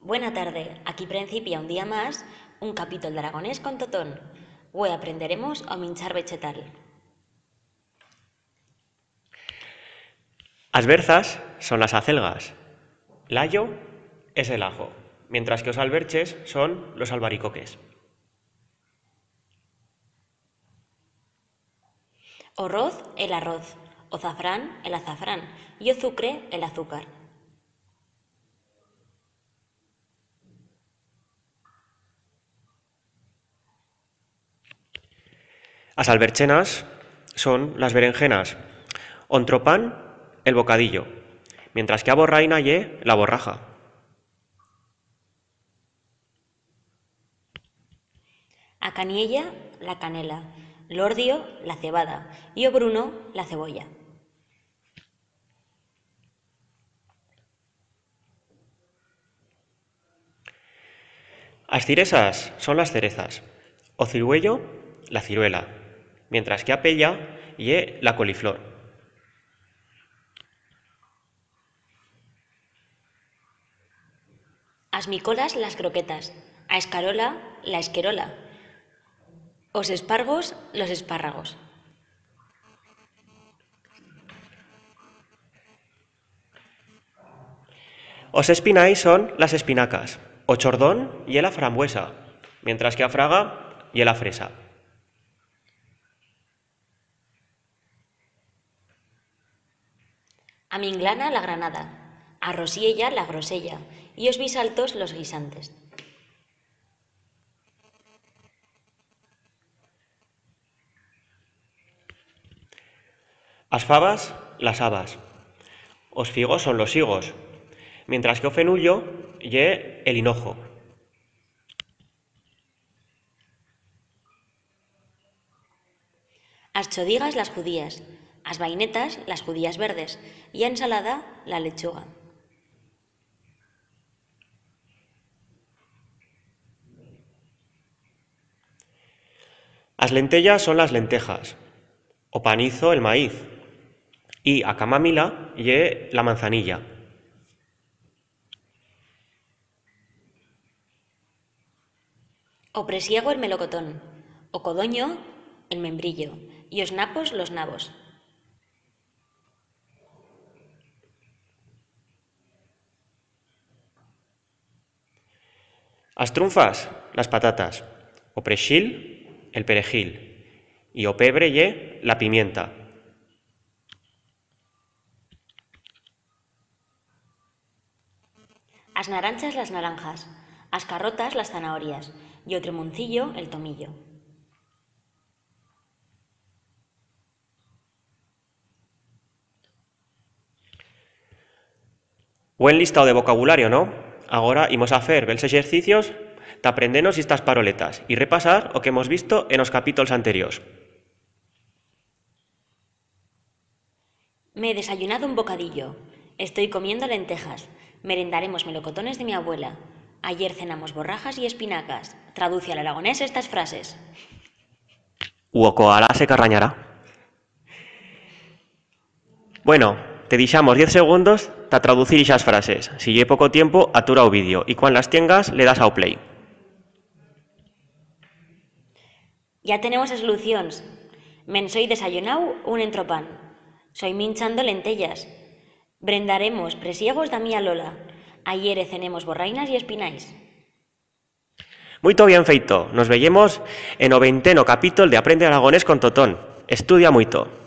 Buena tarde, aquí principia un día más un capítulo de Aragonés con Totón. Hoy aprenderemos a minchar vegetal. As berzas son las acelgas, l'ayo es el ajo, mientras que os alberches son los albaricoques. O roz, el arroz. O zafrán, el azafrán. Y o zucre, el azúcar. As alberchenas son las berenjenas, ontropán el bocadillo, mientras que a borraina ye la borraja. A caniella, la canela. L'ordio, la cebada. Y o bruno, la cebolla. As ciresas son las cerezas, o ciruello la ciruela, mientras que a pella ye la coliflor. As micolas, las croquetas. A escarola, la esquerola. Os espargos, los espárragos. Os espinais son las espinacas, o chordón ye la frambuesa, mientras que a fraga ye la fresa. A minglana, la granada. A rosiella, la grosella. Y os bisaltos, los guisantes. As fabas, las habas. Os figos son los higos, mientras que o fenullo ye el hinojo. As chodigas, las judías. As vainetas, las judías verdes. Y a ensalada, la lechuga. As lentellas son las lentejas, o panizo el maíz, y a camamila ye la manzanilla. O presiego, el melocotón. O codoño, el membrillo. Y os napos, los nabos. As trunfas, las patatas, o prexil, el perejil, y o pebre ye la pimienta. As naranchas, las naranjas. As carrotas, las zanahorias. Y o tremoncillo, el tomillo. Buen listado de vocabulario, ¿no? Ahora imos a hacer bels exercicios ta aprendernos estas paroletas y repasar o que hemos visto en los capítulos anteriores. Me he desayunado un bocadillo. Estoy comiendo lentejas. Merendaremos melocotones de mi abuela. Ayer cenamos borrajas y espinacas. Traduce al aragonés estas frases. U o koala se carrañará. Bueno, te dixamos 10 segundos ta traducir esas frases. Si lle poco tiempo, atura o vídeo y cuando las tengas le das ao play. Ya tenemos as solucións. Men soy desayunau un entropán. Soy minchando lentellas. Brendaremos presiegos da mía Lola. Ayer cenemos borrainas y espinais. Muito bien feito. Nos veyemos en o 20º capítulo de Aprende Aragonés con Totón. Estudia moito.